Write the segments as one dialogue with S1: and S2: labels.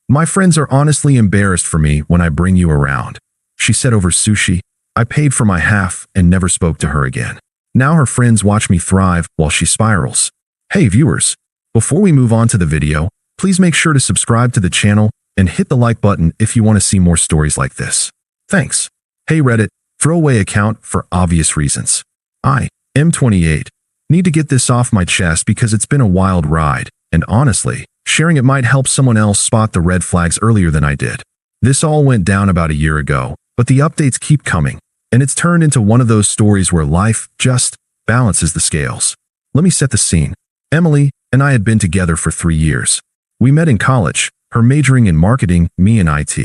S1: My friends are honestly embarrassed for me when I bring you around. She said over sushi. I paid for my half and never spoke to her again. Now her friends watch me thrive while she spirals. Hey viewers, before we move on to the video, please make sure to subscribe to the channel and hit the like button if you want to see more stories like this. Thanks. Hey Reddit, throwaway account for obvious reasons. I am 28. Need to get this off my chest because it's been a wild ride, and honestly, sharing it might help someone else spot the red flags earlier than I did. This all went down about a year ago, but the updates keep coming, and it's turned into one of those stories where life just balances the scales. Let me set the scene. Emily and I had been together for 3 years. We met in college, her majoring in marketing, me in IT.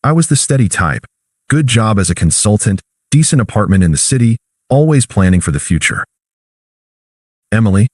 S1: I was the steady type. Good job as a consultant, decent apartment in the city, always planning for the future. Emily?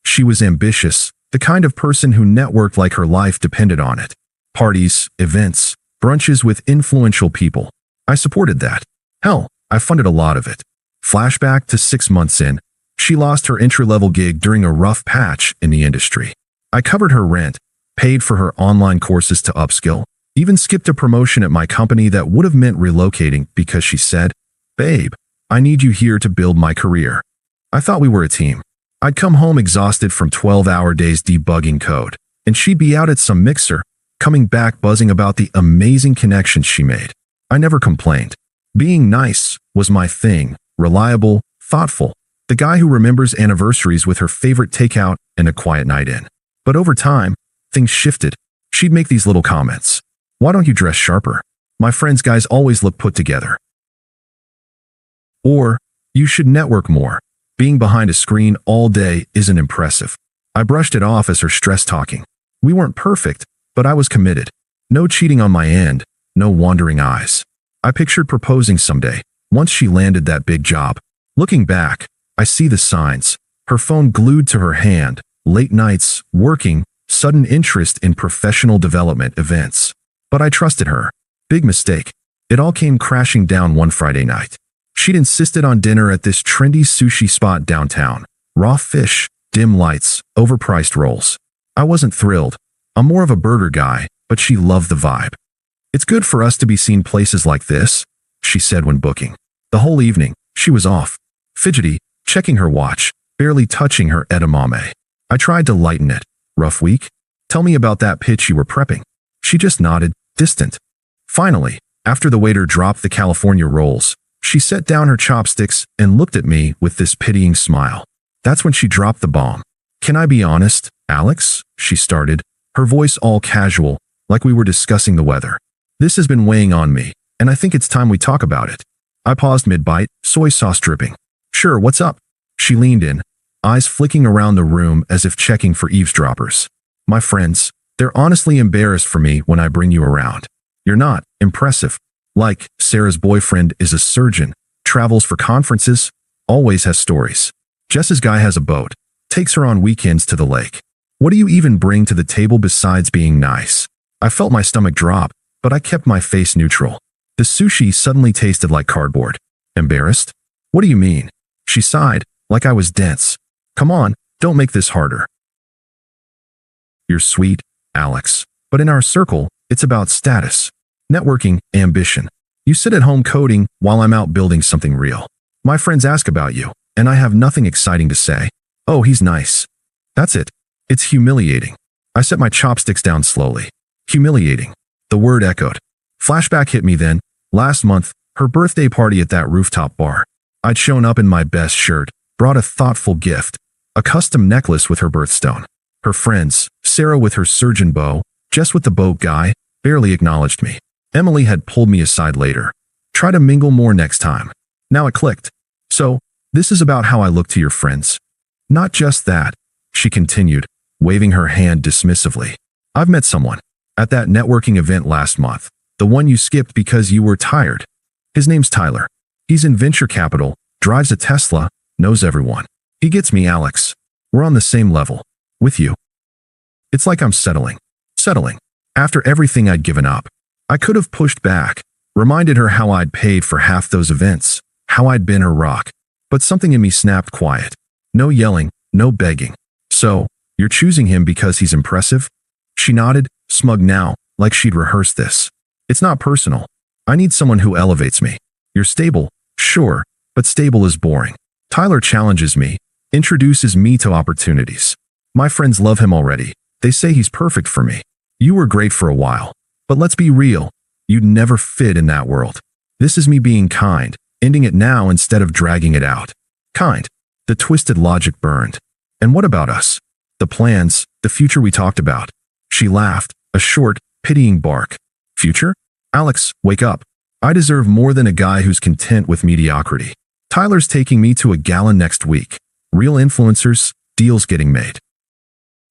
S1: She was ambitious, the kind of person who networked like her life depended on it. Parties, events, brunches with influential people. I supported that. Hell, I funded a lot of it. Flashback to 6 months in, she lost her entry-level gig during a rough patch in the industry. I covered her rent, paid for her online courses to upskill, even skipped a promotion at my company that would have meant relocating because she said, "Babe, I need you here to build my career." I thought we were a team. I'd come home exhausted from 12-hour days debugging code, and she'd be out at some mixer, coming back buzzing about the amazing connections she made. I never complained. Being nice was my thing, reliable, thoughtful, the guy who remembers anniversaries with her favorite takeout and a quiet night in. But over time, things shifted. She'd make these little comments. "Why don't you dress sharper? My friends' guys always look put together." Or, "You should network more. Being behind a screen all day isn't impressive." I brushed it off as her stress talking. We weren't perfect, but I was committed. No cheating on my end, no wandering eyes. I pictured proposing someday, once she landed that big job. Looking back, I see the signs. Her phone glued to her hand, late nights, working, sudden interest in professional development events. But I trusted her. Big mistake. It all came crashing down one Friday night. She'd insisted on dinner at this trendy sushi spot downtown. Raw fish, dim lights, overpriced rolls. I wasn't thrilled. I'm more of a burger guy, but she loved the vibe. "It's good for us to be seen places like this," she said when booking. The whole evening, she was off. Fidgety, checking her watch, barely touching her edamame. I tried to lighten it. "Rough week? Tell me about that pitch you were prepping." She just nodded, distant. Finally, after the waiter dropped the California rolls, she set down her chopsticks and looked at me with this pitying smile. That's when she dropped the bomb. "Can I be honest, Alex?" she started, her voice all casual, like we were discussing the weather. "This has been weighing on me, and I think it's time we talk about it." I paused mid-bite, soy sauce dripping. "Sure, what's up?" She leaned in, eyes flicking around the room as if checking for eavesdroppers. "My friends, they're honestly embarrassed for me when I bring you around. You're not impressive. Like, Sarah's boyfriend is a surgeon, travels for conferences, always has stories. Jess's guy has a boat, takes her on weekends to the lake. What do you even bring to the table besides being nice?" I felt my stomach drop, but I kept my face neutral. The sushi suddenly tasted like cardboard. "Embarrassed? What do you mean?" She sighed, like I was dense. "Come on, don't make this harder. You're sweet, Alex, but in our circle, it's about status, networking, ambition. You sit at home coding while I'm out building something real. My friends ask about you, and I have nothing exciting to say. Oh, he's nice. That's it. It's humiliating." I set my chopsticks down slowly. Humiliating. The word echoed. Flashback hit me then. Last month, her birthday party at that rooftop bar. I'd shown up in my best shirt, brought a thoughtful gift, a custom necklace with her birthstone. Her friends, Sarah with her surgeon bow, Jess with the boat guy, barely acknowledged me. Emily had pulled me aside later. "Try to mingle more next time." Now it clicked. "So, this is about how I look to your friends." "Not just that," she continued, waving her hand dismissively. "I've met someone at that networking event last month, the one you skipped because you were tired. His name's Tyler. He's in venture capital, drives a Tesla, knows everyone. He gets me, Alex. We're on the same level. With you. It's like I'm settling. After everything I'd given up. I could have pushed back, reminded her how I'd paid for half those events, how I'd been her rock. But something in me snapped quiet. No yelling, no begging. "So, you're choosing him because he's impressive?" She nodded, smug now, like she'd rehearsed this. It's not personal. I need someone who elevates me. You're stable, sure, but stable is boring. Tyler challenges me, introduces me to opportunities. My friends love him already. They say he's perfect for me. You were great for a while. But let's be real. You'd never fit in that world. This is me being kind, ending it now instead of dragging it out. Kind. The twisted logic burned. And what about us? The plans, the future we talked about. She laughed, a short, pitying bark. Future? Alex, wake up. I deserve more than a guy who's content with mediocrity. Tyler's taking me to a gala next week. Real influencers, deals getting made.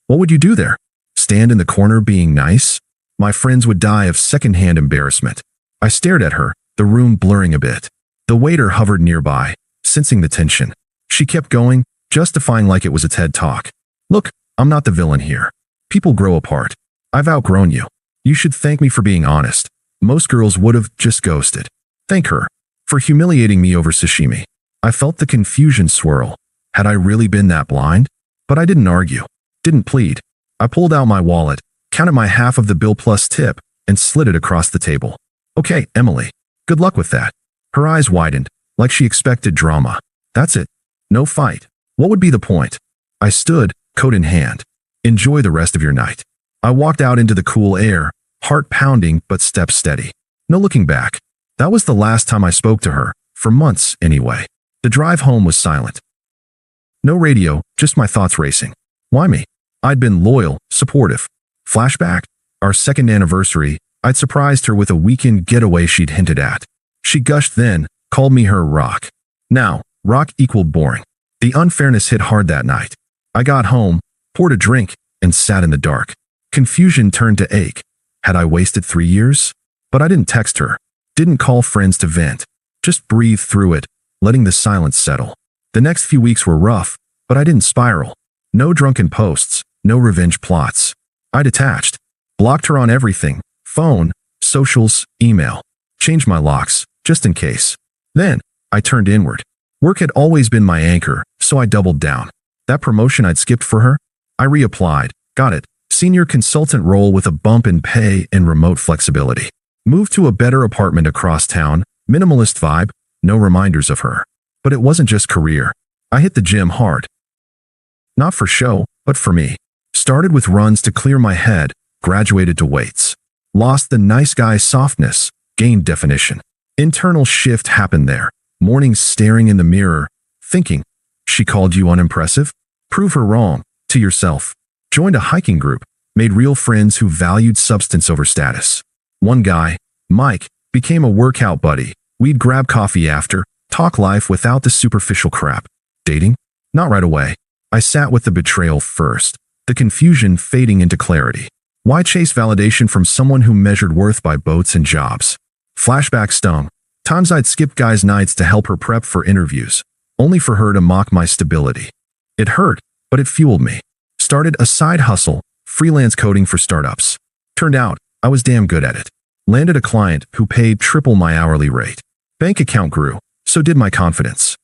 S1: What would you do there? Stand in the corner being nice? My friends would die of secondhand embarrassment. I stared at her, the room blurring a bit. The waiter hovered nearby, sensing the tension. She kept going, justifying like it was a TED Talk. Look, I'm not the villain here. People grow apart. I've outgrown you. You should thank me for being honest. Most girls would have just ghosted. Thank her for humiliating me over sashimi. I felt the confusion swirl. Had I really been that blind? But I didn't argue, didn't plead. I pulled out my wallet, counted my half of the bill plus tip, and slid it across the table. Okay, Emily. Good luck with that. Her eyes widened, like she expected drama. That's it. No fight. What would be the point? I stood, coat in hand. Enjoy the rest of your night. I walked out into the cool air, heart pounding but steps steady. No looking back. That was the last time I spoke to her, for months anyway. The drive home was silent. No radio, just my thoughts racing. Why me? I'd been loyal, supportive. Flashback? Our second anniversary, I'd surprised her with a weekend getaway she'd hinted at. She gushed then, called me her rock. Now, rock equaled boring. The unfairness hit hard that night. I got home, poured a drink, and sat in the dark. Confusion turned to ache. Had I wasted 3 years? But I didn't text her. Didn't call friends to vent. Just breathed through it, letting the silence settle. The next few weeks were rough, but I didn't spiral. No drunken posts, no revenge plots. I detached. Blocked her on everything. Phone, socials, email. Changed my locks, just in case. Then, I turned inward. Work had always been my anchor, so I doubled down. That promotion I'd skipped for her? I reapplied. Got it. Senior consultant role with a bump in pay and remote flexibility. Moved to a better apartment across town, minimalist vibe, no reminders of her. But it wasn't just career. I hit the gym hard. Not for show, but for me. Started with runs to clear my head, graduated to weights. Lost the nice guy softness, gained definition. Internal shift happened there. Mornings staring in the mirror, thinking, she called you unimpressive? Prove her wrong, to yourself. Joined a hiking group, made real friends who valued substance over status. One guy, Mike, became a workout buddy. We'd grab coffee after, talk life without the superficial crap. Dating? Not right away. I sat with the betrayal first, the confusion fading into clarity. Why chase validation from someone who measured worth by boats and jobs? Flashback stung. Times I'd skip guys' nights to help her prep for interviews, only for her to mock my stability. It hurt, but it fueled me. Started a side hustle, freelance coding for startups. Turned out, I was damn good at it. Landed a client who paid triple my hourly rate. Bank account grew, so did my confidence.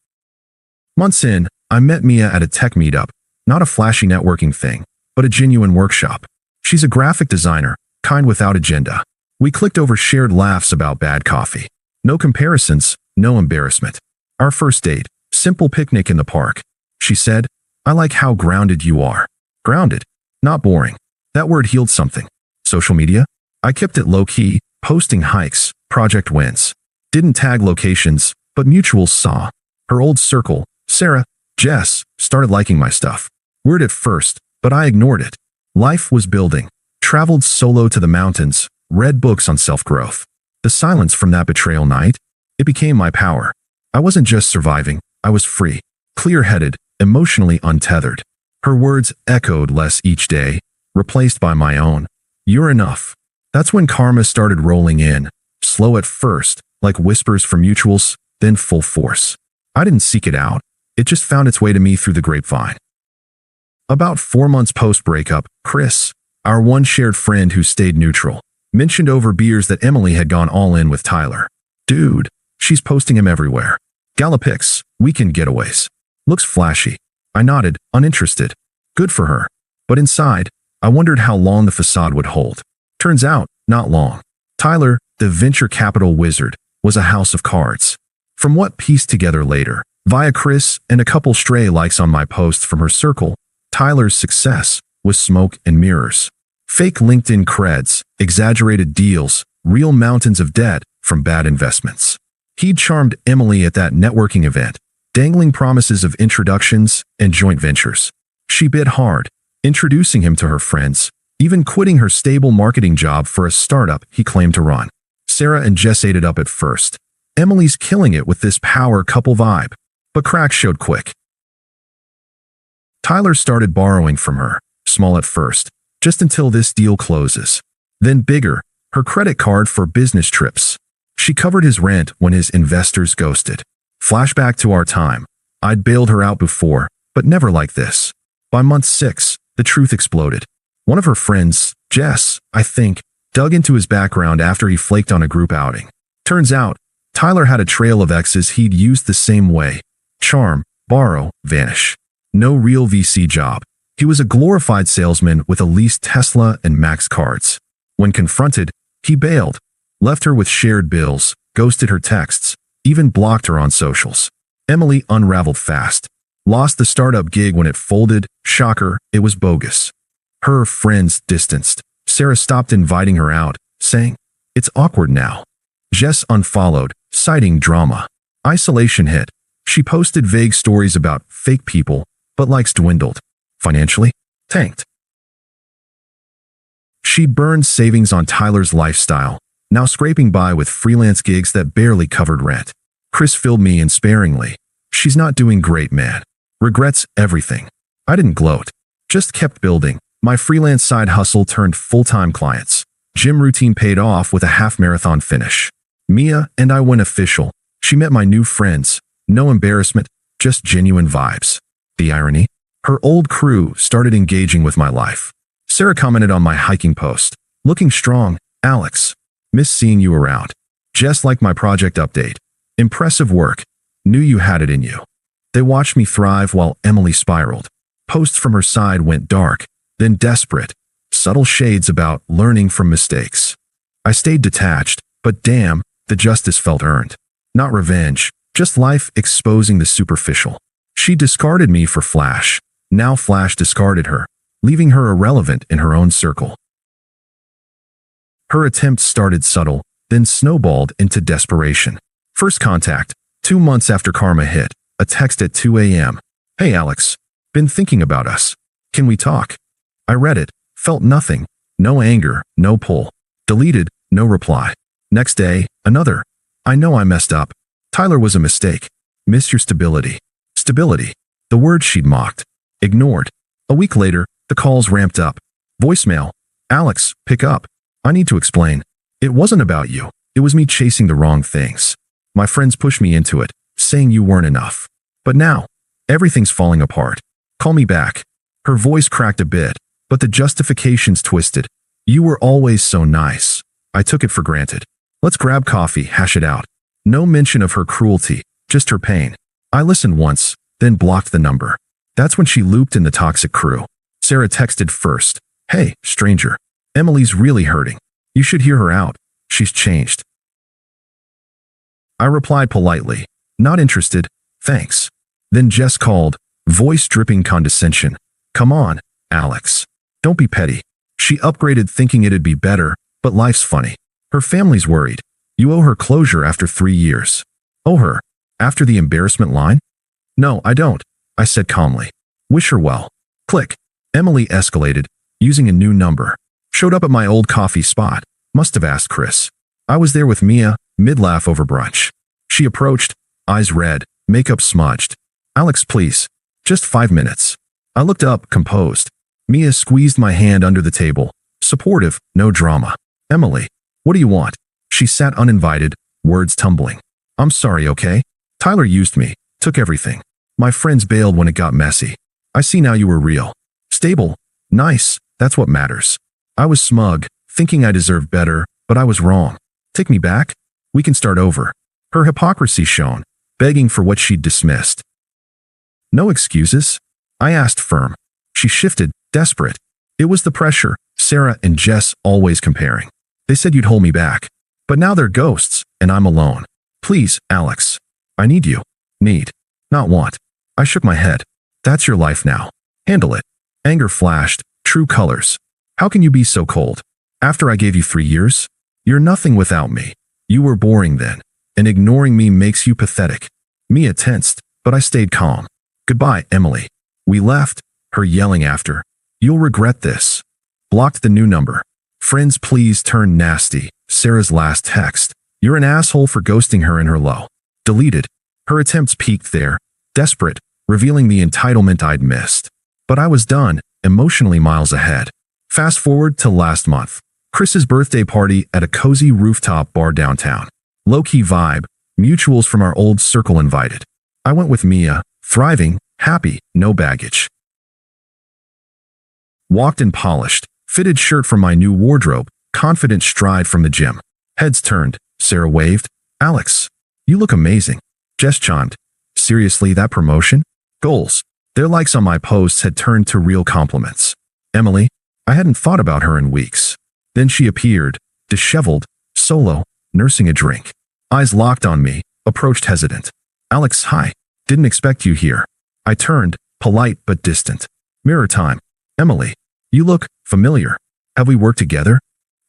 S1: Months in, I met Mia at a tech meetup, not a flashy networking thing, but a genuine workshop. She's a graphic designer, kind without agenda. We clicked over shared laughs about bad coffee. No comparisons, no embarrassment. Our first date, simple picnic in the park. She said, I like how grounded you are. Grounded, not boring. That word healed something. Social media? I kept it low-key, posting hikes, project wins. Didn't tag locations, but mutuals saw. Her old circle, Sarah, Jess, started liking my stuff. Weird at first, but I ignored it. Life was building. Traveled solo to the mountains, read books on self-growth. The silence from that betrayal night, it became my power. I wasn't just surviving, I was free, clear-headed, emotionally untethered. Her words echoed less each day, replaced by my own. You're enough. That's when karma started rolling in, slow at first, like whispers from mutuals, then full force. I didn't seek it out. It just found its way to me through the grapevine. About 4 months post-breakup, Chris, our one shared friend who stayed neutral, mentioned over beers that Emily had gone all in with Tyler. Dude, she's posting him everywhere. Gala pics, weekend getaways. Looks flashy. I nodded, uninterested. Good for her. But inside, I wondered how long the facade would hold. Turns out, Not long. Tyler, the venture capital wizard, was a house of cards. From what pieced together later, via Chris and a couple stray likes on my posts from her circle, Tyler's success was smoke and mirrors. Fake LinkedIn creds, exaggerated deals, real mountains of debt from bad investments. He'd charmed Emily at that networking event, dangling promises of introductions and joint ventures. She bid hard, introducing him to her friends, even quitting her stable marketing job for a startup he claimed to run. Sarah and Jess ate it up at first. Emily's killing it with this power couple vibe, but cracks showed quick. Tyler started borrowing from her, small at first, just until this deal closes. Then bigger, her credit card for business trips. She covered his rent when his investors ghosted. Flashback to our time. I'd bailed her out before, but never like this. By month 6, the truth exploded. One of her friends, Jess, I think, dug into his background after he flaked on a group outing. Turns out, Tyler had a trail of exes he'd used the same way. Charm, borrow, vanish. No real VC job. He was a glorified salesman with a leased Tesla and Max cards. When confronted, he bailed, left her with shared bills, ghosted her texts, even blocked her on socials. Emily unraveled fast. Lost the startup gig when it folded. Shocker, it was bogus. Her friends distanced. Sarah stopped inviting her out, saying, "It's awkward now." Jess unfollowed, citing drama. Isolation hit. She posted vague stories about fake people, but likes dwindled. Financially, tanked. She burned savings on Tyler's lifestyle, now scraping by with freelance gigs that barely covered rent. Chris filled me in sparingly. "She's not doing great, man. Regrets everything." I didn't gloat. Just kept building. My freelance side hustle turned full-time clients. Gym routine paid off with a half-marathon finish. Mia and I went official. She met my new friends. No embarrassment, just genuine vibes. The irony? Her old crew started engaging with my life. Sarah commented on my hiking post. "Looking strong, Alex. Miss seeing you around." Jess liked my project update. "Impressive work. Knew you had it in you." They watched me thrive while Emily spiraled. Posts from her side went dark, then desperate. Subtle shades about learning from mistakes. I stayed detached, but damn, the justice felt earned. Not revenge, just life exposing the superficial. She discarded me for Flash. Now Flash discarded her, leaving her irrelevant in her own circle. Her attempts started subtle, then snowballed into desperation. First contact, 2 months after karma hit, a text at 2 a.m. "Hey Alex, been thinking about us. Can we talk?" I read it, felt nothing. No anger, no pull. Deleted, no reply. Next day, another. "I know I messed up. Tyler was a mistake. Miss your stability." Stability. The word she'd mocked. Ignored. A week later, the calls ramped up. Voicemail. "Alex, pick up. I need to explain. It wasn't about you. It was me chasing the wrong things. My friends pushed me into it, saying you weren't enough. But now, everything's falling apart. Call me back." Her voice cracked a bit, but the justifications twisted. "You were always so nice. I took it for granted. Let's grab coffee, hash it out." No mention of her cruelty, just her pain. I listened once, then blocked the number. That's when she looped in the toxic crew. Sarah texted first. "Hey, stranger. Emily's really hurting. You should hear her out. She's changed." I replied politely. "Not interested, thanks." Then Jess called, voice dripping condescension. "Come on, Alex. Don't be petty." She upgraded thinking it'd be better, but life's funny. Her family's worried. "You owe her closure after 3 years." "Owe her? After the embarrassment line?" "No, I don't," I said calmly. "Wish her well." Click. Emily escalated, using a new number. Showed up at my old coffee spot. Must have asked Chris. I was there with Mia, mid-laugh over brunch. She approached, eyes red, makeup smudged. "Alex, please. Just 5 minutes." I looked up, composed. Mia squeezed my hand under the table. Supportive, no drama. "Emily, what do you want?" She sat uninvited, words tumbling. "I'm sorry, okay? Tyler used me, took everything. My friends bailed when it got messy. I see now you were real. Stable, nice, that's what matters." I was smug, thinking I deserved better, but I was wrong. "Take me back? We can start over." Her hypocrisy shone, begging for what she'd dismissed. "No excuses?" I asked firm. She shifted, desperate. It was the pressure, Sarah and Jess always comparing. They said you'd hold me back. But now they're ghosts, and I'm alone. Please, Alex. I need you. Need. Not want. I shook my head. That's your life now. Handle it. Anger flashed, true colors. How can you be so cold? After I gave you 3 years? You're nothing without me. You were boring then, and ignoring me makes you pathetic. Mia tensed, but I stayed calm. Goodbye, Emily. We left, her yelling after. You'll regret this. Blocked the new number. Friends, please turn nasty. Sarah's last text. You're an asshole for ghosting her in her low. Deleted. Her attempts peaked there, desperate, revealing the entitlement I'd missed. But I was done, emotionally miles ahead. Fast forward to last month. Chris's birthday party at a cozy rooftop bar downtown. Low-key vibe, mutuals from our old circle invited. I went with Mia, thriving, happy, no baggage. Walked in polished, fitted shirt from my new wardrobe, confident stride from the gym. Heads turned, Sarah waved. Alex, you look amazing. Jess chimed. Seriously, that promotion? Goals. Their likes on my posts had turned to real compliments. Emily, I hadn't thought about her in weeks. Then she appeared, disheveled, solo, nursing a drink. Eyes locked on me, approached hesitant. Alex, hi. Didn't expect you here. I turned, polite but distant. Mirror time. Emily, you look familiar. Have we worked together?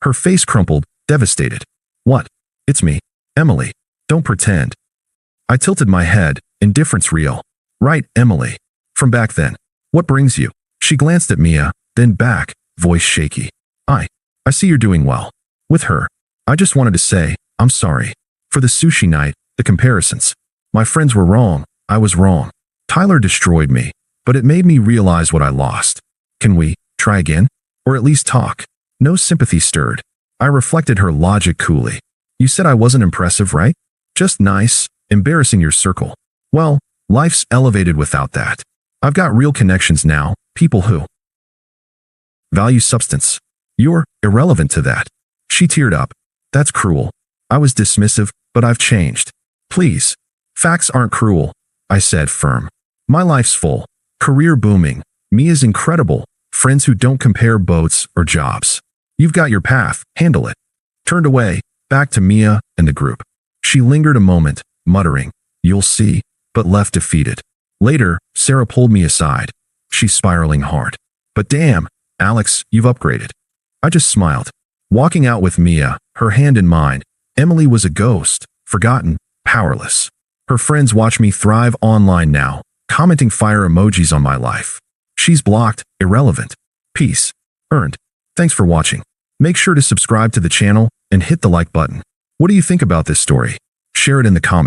S1: Her face crumpled, devastated. What? It's me, Emily. Don't pretend. I tilted my head, indifference real. Right, Emily. From back then. What brings you? She glanced at Mia, then back, voice shaky. I see you're doing well. With her. I just wanted to say, I'm sorry. For the sushi night, the comparisons. My friends were wrong. I was wrong. Tyler destroyed me, but it made me realize what I lost. Can we try again? Or at least talk? No sympathy stirred. I reflected her logic coolly. You said I wasn't impressive, right? Just nice, embarrassing your circle. Well, life's elevated without that. I've got real connections now, people who value substance. You're irrelevant to that. She teared up. That's cruel. I was dismissive, but I've changed. Please. Facts aren't cruel, I said firm. My life's full. Career booming. Mia's incredible. Friends who don't compare boats or jobs. You've got your path. Handle it. Turned away, back to Mia and the group. She lingered a moment, muttering, you'll see, but left defeated. Later, Sarah pulled me aside. She's spiraling hard. But damn, Alex, you've upgraded. I just smiled. Walking out with Mia, her hand in mine, Emily was a ghost, forgotten, powerless. Her friends watch me thrive online now, commenting fire emojis on my life. She's blocked, irrelevant. Peace. Earned. Thanks for watching. Make sure to subscribe to the channel and hit the like button. What do you think about this story? Share it in the comments.